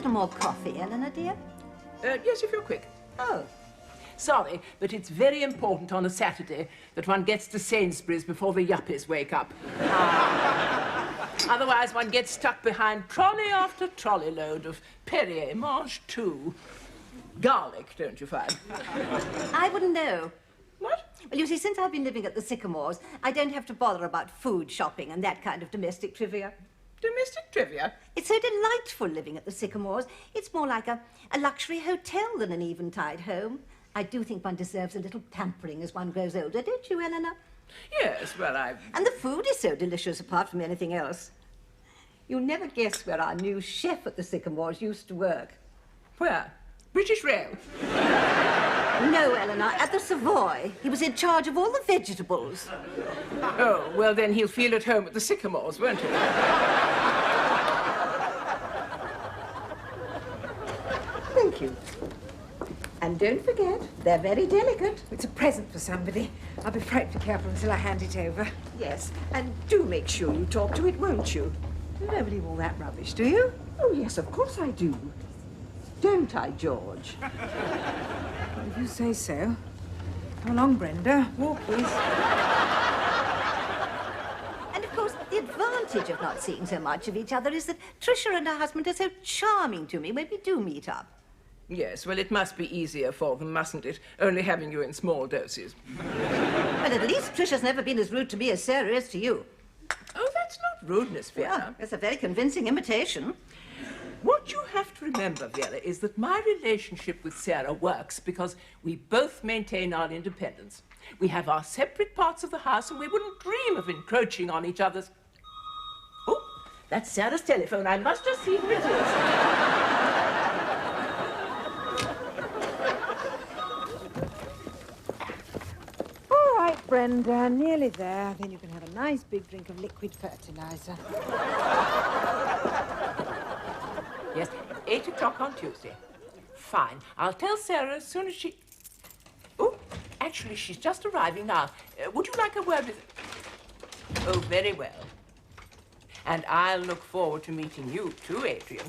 little more coffee, Eleanor, dear? Yes, if you're quick. Oh. Sorry, but it's very important on a Saturday that one gets to Sainsbury's before the yuppies wake up. Otherwise, one gets stuck behind trolley after trolley load of Perrier, Mange Tout. Garlic, don't you find? I wouldn't know. What? Well, you see, since I've been living at the Sycamores, I don't have to bother about food shopping and that kind of domestic trivia. Domestic trivia? It's so delightful living at the Sycamores. It's more like a luxury hotel than an eventide home. I do think one deserves a little pampering as one grows older, don't you, Eleanor? Yes, well, And the food is so delicious, apart from anything else. You'll never guess where our new chef at the Sycamores used to work. Where? British Rail? No, Eleanor, at the Savoy. He was in charge of all the vegetables. Oh, well, then he'll feel at home at the Sycamores, won't he? Thank you. And don't forget, they're very delicate. It's a present for somebody. I'll be frightfully careful until I hand it over. Yes. And do make sure you talk to it, won't you? You don't believe all that rubbish, do you? Oh, yes, of course I do. Don't I, George? Well, if you say so. Come along, Brenda. Walk, please. And, of course, the advantage of not seeing so much of each other is that Tricia and her husband are so charming to me when we do meet up. Yes, well, it must be easier for them, mustn't it? Only having you in small doses. Well, at least Tricia's never been as rude to me as Sarah is to you. Oh, that's not rudeness, Vera. Well, it's a very convincing imitation. What you have to remember, Vera, is that my relationship with Sarah works because we both maintain our independence. We have our separate parts of the house and we wouldn't dream of encroaching on each other's... Oh, that's Sarah's telephone. I must just see who it is. All right, Brenda, nearly there. Then you can have a nice big drink of liquid fertilizer. Yes, 8 o'clock on Tuesday. Fine. I'll tell Sarah as soon as she... Oh, actually, she's just arriving now. Would you like a word with... Oh, very well. And I'll look forward to meeting you too, Adrian.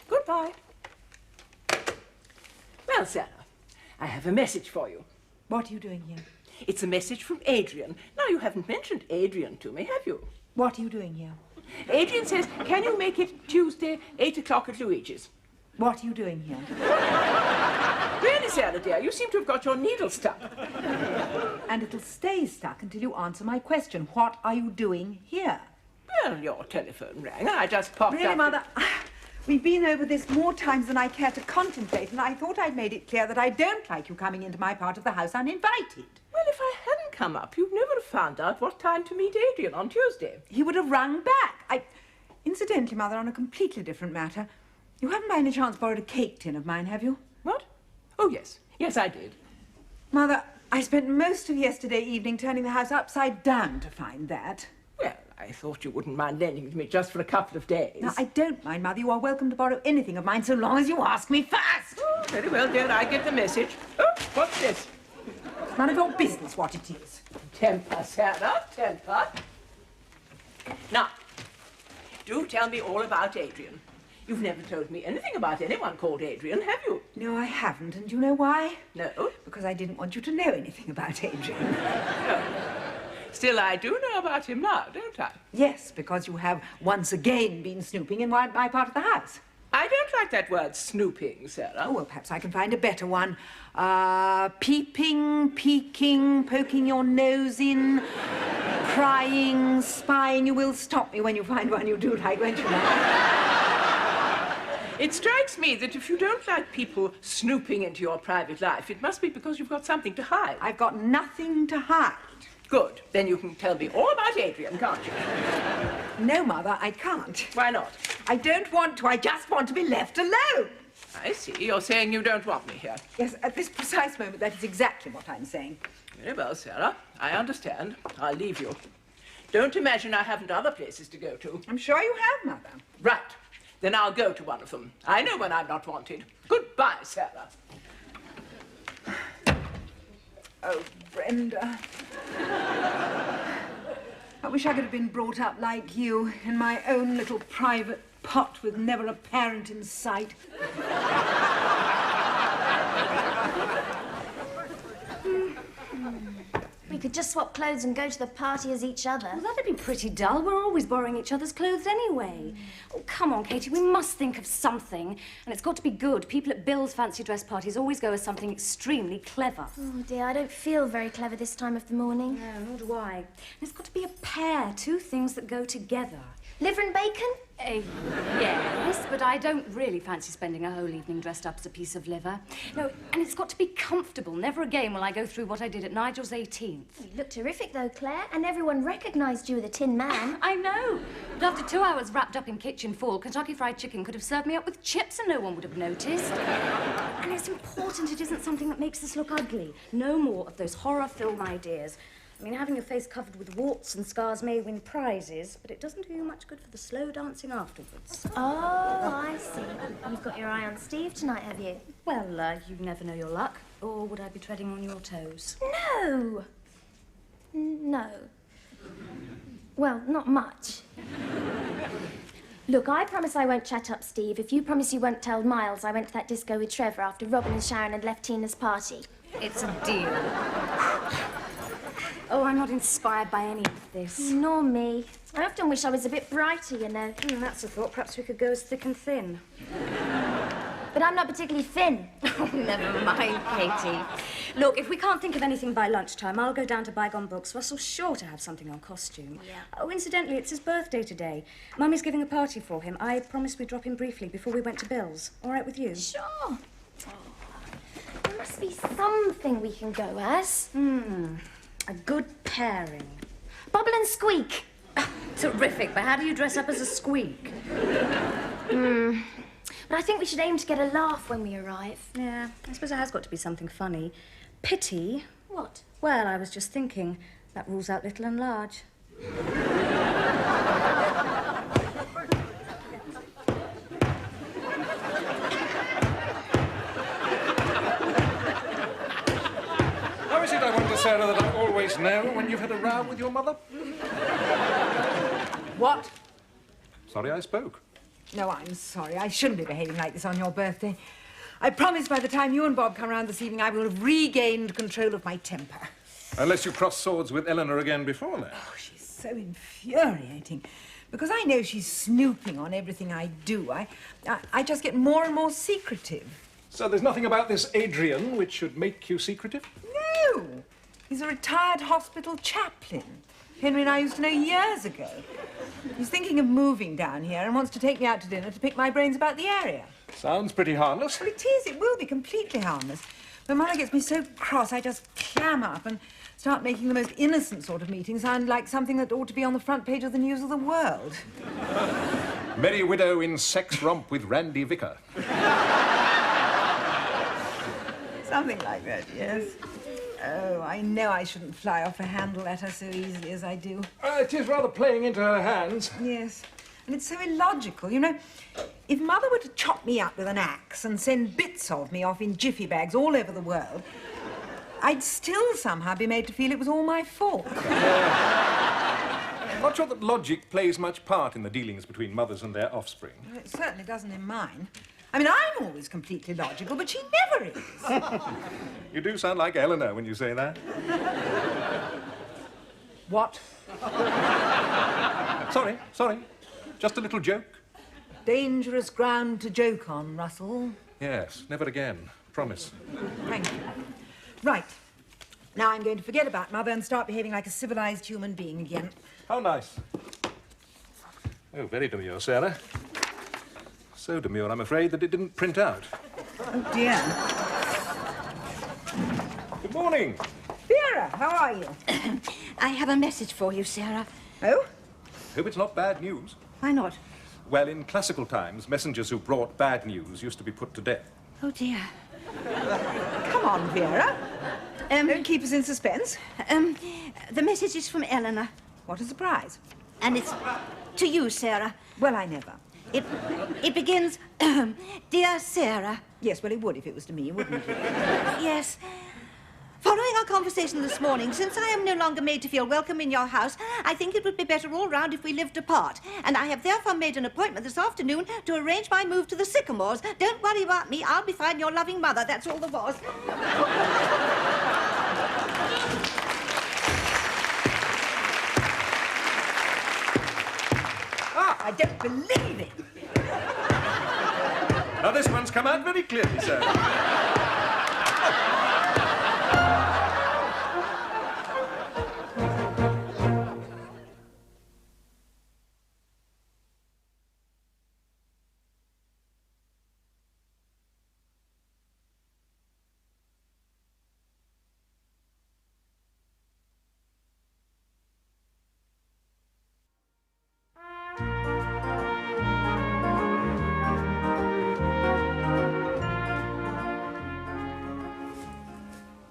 Goodbye. Well, Sarah, I have a message for you. What are you doing here? It's a message from Adrian. Now, you haven't mentioned Adrian to me, have you? What are you doing here? Adrian says, can you make it Tuesday, 8 o'clock at Luigi's? What are you doing here? Really, Sarah, dear, you seem to have got your needle stuck. And it'll stay stuck until you answer my question. What are you doing here? Well, your telephone rang, and I just popped up... Really, Mother, we've been over this more times than I care to contemplate, and I thought I'd made it clear that I don't like you coming into my part of the house uninvited. Well, if I hadn't come up, you'd never have found out what time to meet Adrian on Tuesday. He would have rung back. Incidentally, Mother, on a completely different matter, you haven't by any chance borrowed a cake tin of mine, have you? What? Oh, yes. Yes, I did. Mother, I spent most of yesterday evening turning the house upside down to find that. Well, I thought you wouldn't mind lending it to me just for a couple of days. Now, I don't mind, Mother. You are welcome to borrow anything of mine so long as you ask me first. Oh, very well, dear. I get the message. Oh, what's this? It's none of your business what it is. Temper, Sarah, temper. Now, do tell me all about Adrian. You've never told me anything about anyone called Adrian, have you? No, I haven't. And do you know why? No? Because I didn't want you to know anything about Adrian. No. Still, I do know about him now, don't I? Yes, because you have once again been snooping in my part of the house. I don't like that word, snooping, Sarah. Oh, well, perhaps I can find a better one. Peeping, peeking, poking your nose in, prying, spying. You will stop me when you find one you do like, won't you, Mother? It strikes me that if you don't like people snooping into your private life, it must be because you've got something to hide. I've got nothing to hide. Good. Then you can tell me all about Adrian, can't you? No, Mother, I can't. Why not? I don't want to. I just want to be left alone. I see. You're saying you don't want me here. Yes, at this precise moment, that is exactly what I'm saying. Very well, Sarah. I understand. I'll leave you. Don't imagine I haven't other places to go to. I'm sure you have, Mother. Right. Then I'll go to one of them. I know when I'm not wanted. Goodbye, Sarah. Oh, Brenda. I wish I could have been brought up like you, in my own little private pot with never a parent in sight. We could just swap clothes and go to the party as each other. Well, that'd be pretty dull. We're always borrowing each other's clothes anyway. Oh, come on, Katie, we must think of something. And it's got to be good. People at Bill's fancy dress parties always go as something extremely clever. Oh, dear, I don't feel very clever this time of the morning. No, nor do I. And it's got to be a pair, two things that go together. Liver and bacon? Yes, but I don't really fancy spending a whole evening dressed up as a piece of liver. No, and it's got to be comfortable. Never again will I go through what I did at Nigel's 18th. You look terrific, though, Claire, and everyone recognised you with a Tin Man. I know. But after 2 hours wrapped up in kitchen foil, Kentucky Fried Chicken could have served me up with chips and no one would have noticed. And it's important it isn't something that makes us look ugly. No more of those horror film ideas. I mean, having your face covered with warts and scars may win prizes, but it doesn't do you much good for the slow dancing afterwards. Oh, I see. You've got your eye on Steve tonight, have you? Well, you never know your luck. Or would I be treading on your toes? No. No. Well, not much. Look, I promise I won't chat up Steve if you promise you won't tell Miles I went to that disco with Trevor after Robin and Sharon had left Tina's party. It's a deal. Oh, I'm not inspired by any of this. Nor me. I often wish I was a bit brighter, you know. That's a thought. Perhaps we could go as thick and thin. But I'm not particularly thin. Oh, never mind, Katie. Look, if we can't think of anything by lunchtime, I'll go down to Bygone Books. Russell's sure to have something on costume. Yeah. Oh, incidentally, it's his birthday today. Mummy's giving a party for him. I promised we'd drop in briefly before we went to Bill's. All right with you? Sure. Oh, there must be something we can go as. A good pairing. Bubble and Squeak. Terrific, but how do you dress up as a squeak? But I think we should aim to get a laugh when we arrive. Yeah, I suppose it has got to be something funny. Pity? What? Well, I was just thinking, that rules out little and large. How is it, I wonder, Sarah, that I always know when you've had a row with your mother? What? Sorry I spoke. No, I'm sorry. I shouldn't be behaving like this on your birthday. I promise by the time you and Bob come round this evening, I will have regained control of my temper. Unless you cross swords with Eleanor again before that. Oh, she's so infuriating. Because I know she's snooping on everything I do, I just get more and more secretive. So there's nothing about this Adrian which should make you secretive? No! He's a retired hospital chaplain. Henry and I used to know years ago. He's thinking of moving down here and wants to take me out to dinner to pick my brains about the area. Sounds pretty harmless. Well, it is. It will be completely harmless. When Mother gets me so cross, I just clam up and start making the most innocent sort of meeting sound like something that ought to be on the front page of the News of the World. Merry widow in sex romp with Randy Vicar. Something like that, yes. Oh, I know I shouldn't fly off a handle at her so easily as I do. It is rather playing into her hands. Yes, and it's so illogical. You know, if Mother were to chop me up with an axe and send bits of me off in jiffy bags all over the world, I'd still somehow be made to feel it was all my fault. I'm not sure that logic plays much part in the dealings between mothers and their offspring. Well, it certainly doesn't in mine. I mean, I'm always completely logical, but she never is. You do sound like Eleanor when you say that. What? Sorry. Just a little joke. Dangerous ground to joke on, Russell. Yes, never again. Promise. Thank you. Right. Now I'm going to forget about Mother and start behaving like a civilized human being again. How nice. Oh, very demure, Sarah. So demure, I'm afraid, that it didn't print out. Oh, dear. Good morning. Vera, how are you? I have a message for you, Sarah. Oh? Hope it's not bad news. Why not? Well, in classical times, messengers who brought bad news used to be put to death. Oh, dear. Come on, Vera. Don't keep us in suspense. The message is from Eleanor. What a surprise. And it's to you, Sarah. Well, I never. It begins, Dear Sarah. Yes, well, it would if it was to me, wouldn't it? Yes. Following our conversation this morning, since I am no longer made to feel welcome in your house, I think it would be better all round if we lived apart. And I have therefore made an appointment this afternoon to arrange my move to the Sycamores. Don't worry about me. I'll be fine, your loving mother. That's all there was. I don't believe it. Now, this one's come out very clearly, sir.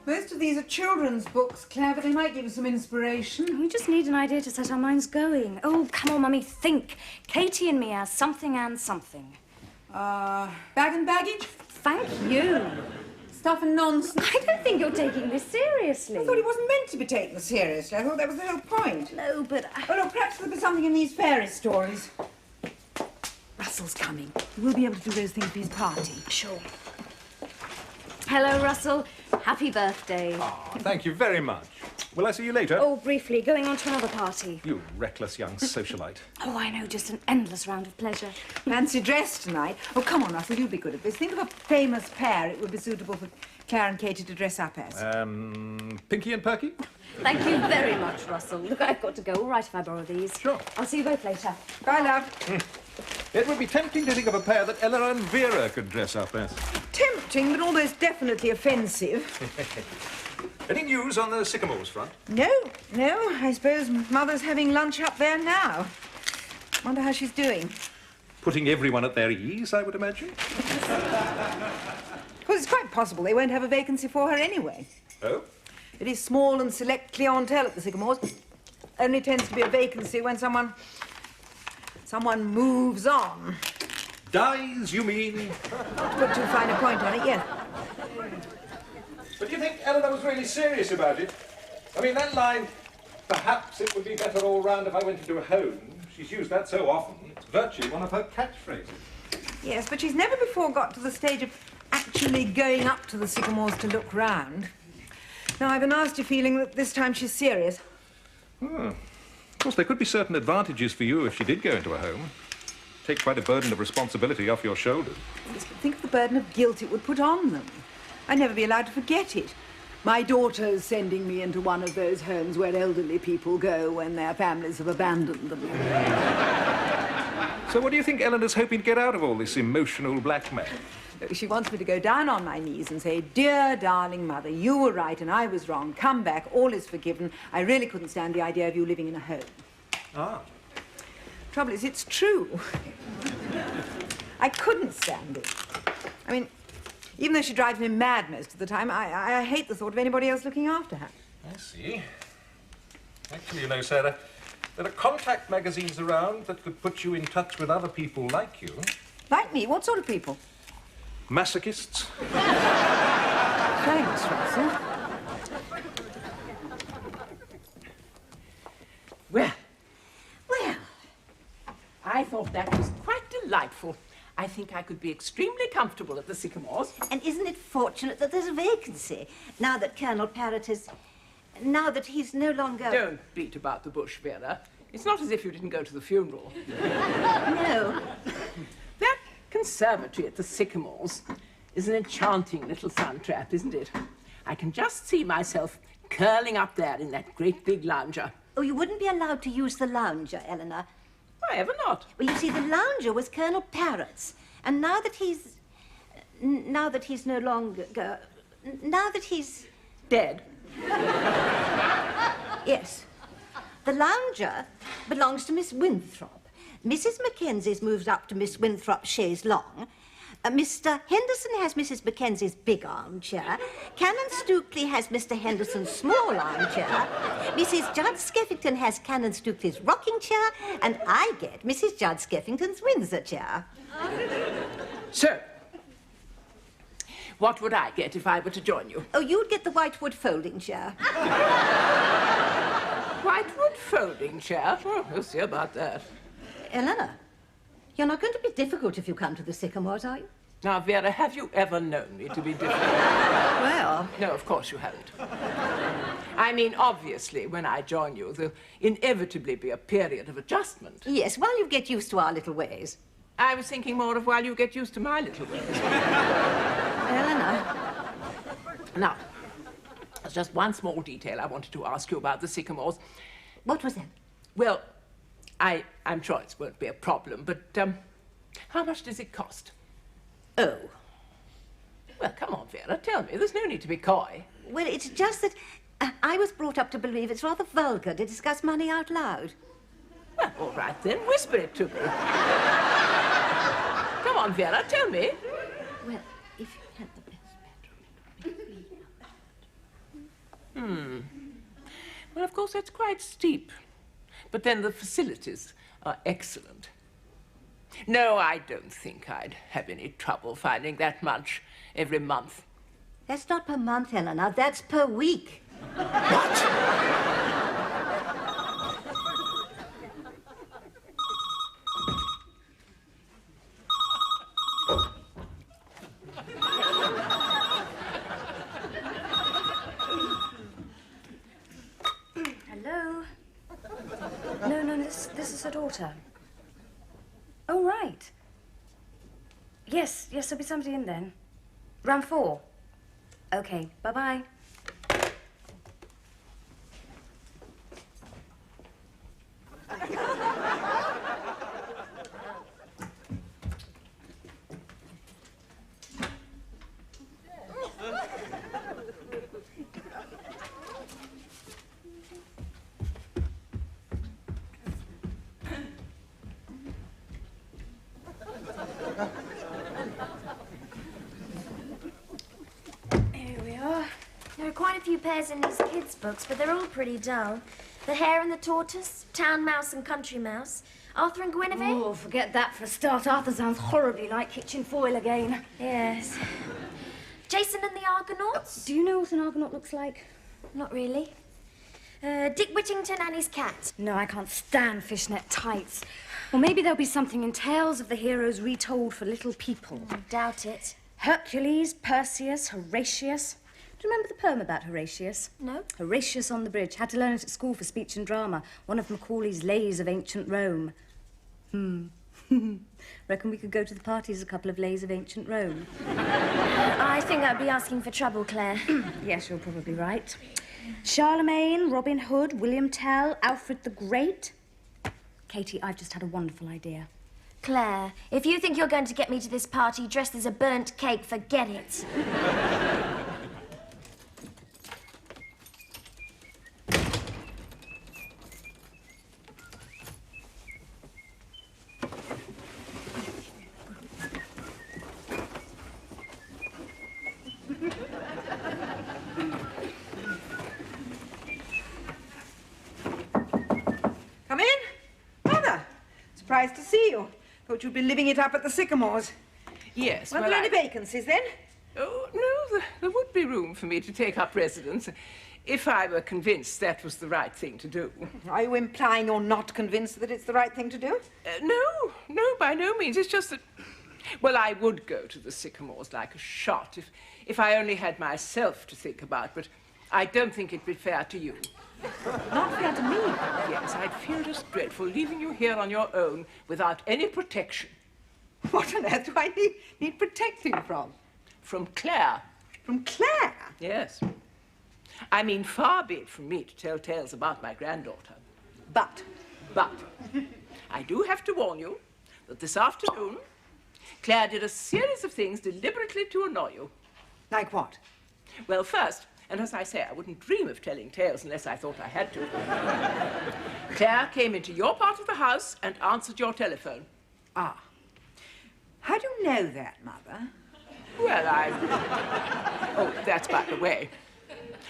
Most of these are children's books, Clare, but they might give us some inspiration. We just need an idea to set our minds going. Oh, come on, Mummy, think. Katie and me as something and something. Bag and baggage? Thank you. Stuff and nonsense. I don't think you're taking this seriously. I thought it wasn't meant to be taken seriously. I thought that was the whole point. No, but... Oh, look, perhaps there'll be something in these fairy stories. Russell's coming. We'll be able to do those things for his party. Sure. Hello, Russell. Happy birthday. Ah, thank you very much. Will I see you later? Oh, briefly, going on to another party. You reckless young socialite. Oh, I know, just an endless round of pleasure. Fancy dress tonight. Oh, come on, Russell, you'll be good at this. Think of a famous pair it would be suitable for Clare and Katie to dress up as. Pinky and Perky? Thank you very much, Russell. Look, I've got to go. All right if I borrow these. Sure. I'll see you both later. Bye, love. It would be tempting to think of a pair that Eleanor and Vera could dress up as. Tempting, but almost definitely offensive. Any news on the Sycamores front? No. I suppose Mother's having lunch up there now. Wonder how she's doing. Putting everyone at their ease, I would imagine. Well, it's quite possible they won't have a vacancy for her anyway. Oh? It is small and select clientele at the Sycamores. Only tends to be a vacancy when someone moves on. Dies, you mean? To put too fine a point on it, yes. But do you think Eleanor was really serious about it? I mean, that line, perhaps it would be better all round if I went into a home. She's used that so often. It's virtually one of her catchphrases. Yes, but she's never before got to the stage of actually going up to the Sycamores to look round. Now, I've a nasty feeling that this time she's serious. Of course, there could be certain advantages for you if she did go into a home. Take quite a burden of responsibility off your shoulders. Yes, but think of the burden of guilt it would put on them. I'd never be allowed to forget it. My daughter's sending me into one of those homes where elderly people go when their families have abandoned them. So what do you think Eleanor's hoping to get out of all this emotional blackmail? She wants me to go down on my knees and say, "Dear, darling mother, you were right and I was wrong. Come back, all is forgiven. I really couldn't stand the idea of you living in a home." Ah. Trouble is, it's true. I couldn't stand it. I mean, even though she drives me mad most of the time, I hate the thought of anybody else looking after her. I see. Actually, you know, Sarah, there are contact magazines around that could put you in touch with other people like you. Like me? What sort of people? Masochists. Thanks, Russell. Well, I thought that was quite delightful. I think I could be extremely comfortable at the Sycamores. And isn't it fortunate that there's a vacancy now that Colonel Parrot is... now that he's no longer... Don't beat about the bush, Vera. It's not as if you didn't go to the funeral. No. That conservatory at the Sycamores is an enchanting little sun trap, isn't it? I can just see myself curling up there in that great big lounger. Oh, you wouldn't be allowed to use the lounger, Eleanor. Why ever not? Well, you see, the lounger was Colonel Parrot's. And now that he's no longer... now that he's... Dead. Yes. The lounger belongs to Miss Winthrop. Mrs. Mackenzie's moved up to Miss Winthrop's chaise longue. Mr. Henderson has Mrs. Mackenzie's big armchair. Canon Stukely has Mr. Henderson's small armchair. Mrs. Judd Skeffington has Canon Stukely's rocking chair, and I get Mrs. Judd Skeffington's Windsor chair. So, What would I get if I were to join you? Oh, you'd get the whitewood folding chair. Whitewood folding chair? Oh, we'll see about that. Eleanor, you're not going to be difficult if you come to the Sycamores, are you? Now, Vera, have you ever known me to be difficult? Well... No, of course you haven't. I mean, obviously, when I join you, there'll inevitably be a period of adjustment. Yes, while you get used to our little ways. I was thinking more of while you get used to my little ways. Eleanor. Now, there's just one small detail I wanted to ask you about the Sycamores. What was that? Well, I'm sure it won't be a problem, but how much does it cost? Oh. Well, come on, Vera, tell me. There's no need to be coy. Well, it's just that I was brought up to believe it's rather vulgar to discuss money out loud. Well, all right then, whisper it to me. Come on, Vera, tell me. Well, if you had the best bedroom... Well, of course, that's quite steep. But then the facilities are excellent. No, I don't think I'd have any trouble finding that much every month. That's not per month, Eleanor. That's per week. Hello? No, this is her daughter. Oh, right. Yes, there'll be somebody in then. Round 4. Okay, bye-bye. In these kids' books, but they're all pretty dull. The Hare and the Tortoise, Town Mouse and Country Mouse, Arthur and Guinevere. Oh, forget that for a start. Arthur sounds horribly like kitchen foil again. Yes. Jason and the Argonauts? Do you know what an Argonaut looks like? Not really. Dick Whittington and his cat. No, I can't stand fishnet tights. Or maybe there'll be something in Tales of the Heroes retold for little people. Doubt it. Hercules, Perseus, Horatius. Do you remember the poem about Horatius? No. Horatius on the Bridge. Had to learn it at school for speech and drama. One of Macaulay's Lays of Ancient Rome. Reckon we could go to the party as a couple of Lays of Ancient Rome? I think I'd be asking for trouble, Claire. Yes, you're probably right. Charlemagne, Robin Hood, William Tell, Alfred the Great. Katie, I've just had a wonderful idea. Claire, if you think you're going to get me to this party dressed as a burnt cake, forget it. Surprised to see you. Thought you'd be living it up at the Sycamores. Yes, Weren't there any vacancies then? Oh, no, there would be room for me to take up residence if I were convinced that was the right thing to do. Are you implying you're not convinced that it's the right thing to do? No, by no means. It's just that, well, I would go to the Sycamores like a shot if I only had myself to think about, but I don't think it'd be fair to you. Not fair to me? Yes, I'd feel just dreadful leaving you here on your own without any protection. What on earth do I need protecting from? From Clare. From Clare? Yes. I mean, far be it from me to tell tales about my granddaughter. But I do have to warn you that this afternoon, Clare did a series of things deliberately to annoy you. Like what? Well, first, and as I say, I wouldn't dream of telling tales unless I thought I had to. Clare came into your part of the house and answered your telephone. Ah. How do you know that, Mother? Well, Oh, that's by the way.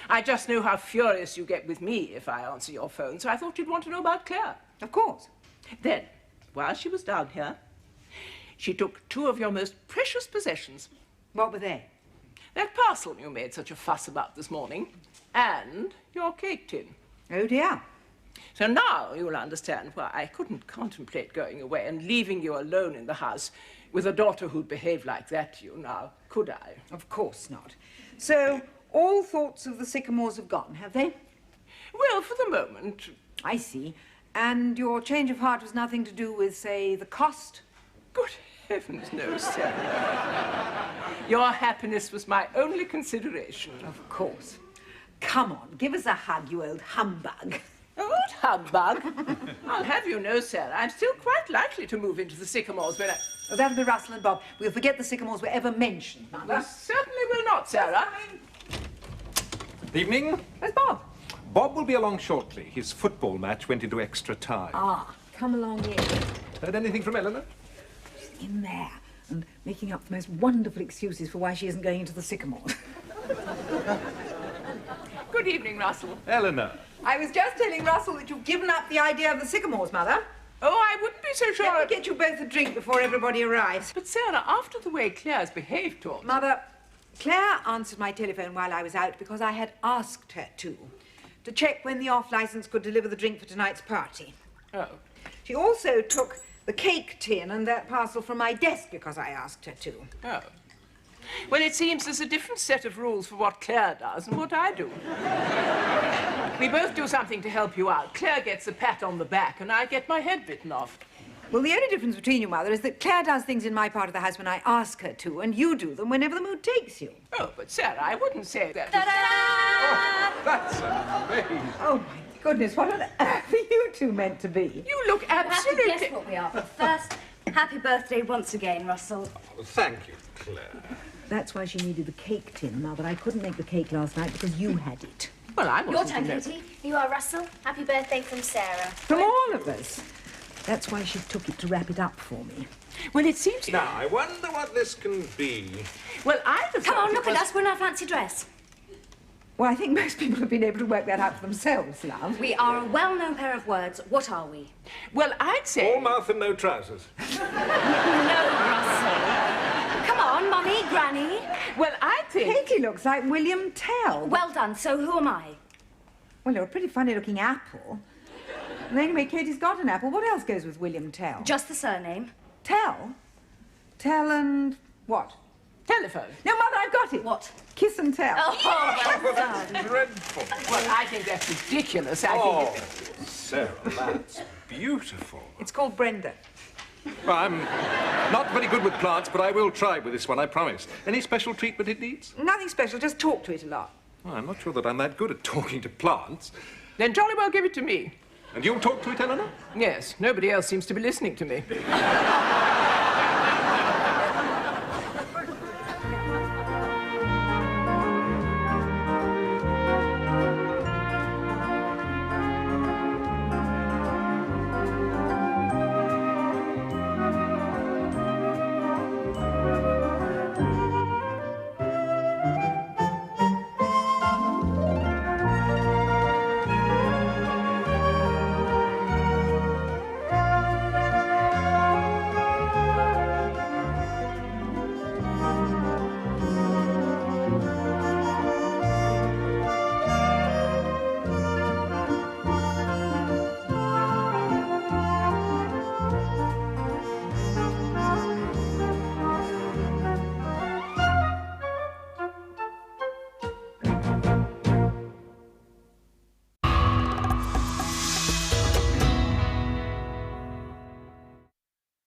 I just know how furious you get with me if I answer your phone, so I thought you'd want to know about Clare. Of course. Then, while she was down here, she took 2 of your most precious possessions. What were they? That parcel you made such a fuss about this morning, and your cake tin. Oh, dear. So now you'll understand why I couldn't contemplate going away and leaving you alone in the house with a daughter who'd behave like that to you now, could I? Of course not. So, all thoughts of the Sycamores have gone, have they? Well, for the moment. I see. And your change of heart was nothing to do with, say, the cost? Good heavens, no, Sarah. Your happiness was my only consideration. Of course. Come on, give us a hug, you old humbug. Old humbug. I'll have you know, Sarah, I'm still quite likely to move into the Sycamores when I... Oh, that'll be Russell and Bob. We'll forget the Sycamores were ever mentioned, Mother. We certainly will not, Sarah. Evening. Where's Bob? Bob will be along shortly. His football match went into extra time. Ah, come along in. Heard anything from Eleanor? In there, and making up the most wonderful excuses for why she isn't going into the Sycamores. Good evening, Russell. Eleanor. I was just telling Russell that you've given up the idea of the Sycamores, Mother. Oh, I wouldn't be so sure. Let me get you both a drink before everybody arrives. But, Sarah, after the way Claire's behaved towards... Mother, Claire answered my telephone while I was out because I had asked her to check when the off-licence could deliver the drink for tonight's party. Oh. She also took the cake tin and that parcel from my desk because I asked her to. Oh. Well, it seems there's a different set of rules for what Claire does and what I do. We both do something to help you out. Claire gets a pat on the back and I get my head bitten off. Well, the only difference between you, Mother, is that Claire does things in my part of the house when I ask her to, and you do them whenever the mood takes you. Oh, but Sarah, I wouldn't say that. Oh, that's amazing. Oh, my goodness, what on earth are you two meant to be? You look Have to absolutely... guess what we are. But first, happy birthday once again, Russell. Oh, thank you, Claire. That's why she needed the cake tin, Mother. I couldn't make the cake last night because you had it. Well, I Your wasn't... turn, Katie. You are Russell. Happy birthday from Sarah. From all of us. That's why she took it to wrap it up for me. Well, it seems... Now, I wonder what this can be. Well, I'd have Come thought on, it look was... at us. We're in our fancy dress. Well, I think most people have been able to work that out for themselves, love. We are a well-known pair of words. What are we? Well, I'd say... All mouth and no trousers. No, Russell. Come on, Mummy, Granny. Well, I think... Katie looks like William Tell. Well done. So who am I? Well, you're a pretty funny-looking apple. And anyway, Katie's got an apple. What else goes with William Tell? Just the surname. Tell? Tell and what? Telephone. No, Mother, I've got it. What? Kiss and tell. Oh, well done. That's dreadful. Well, I think that's ridiculous. I Oh, think... Sarah, that's beautiful. It's called Brenda. Well, I'm not very good with plants, but I will try with this one, I promise. Any special treatment it needs? Nothing special, just talk to it a lot. Well, I'm not sure that I'm that good at talking to plants. Then jolly well give it to me. And you'll talk to it, Eleanor? Yes, nobody else seems to be listening to me.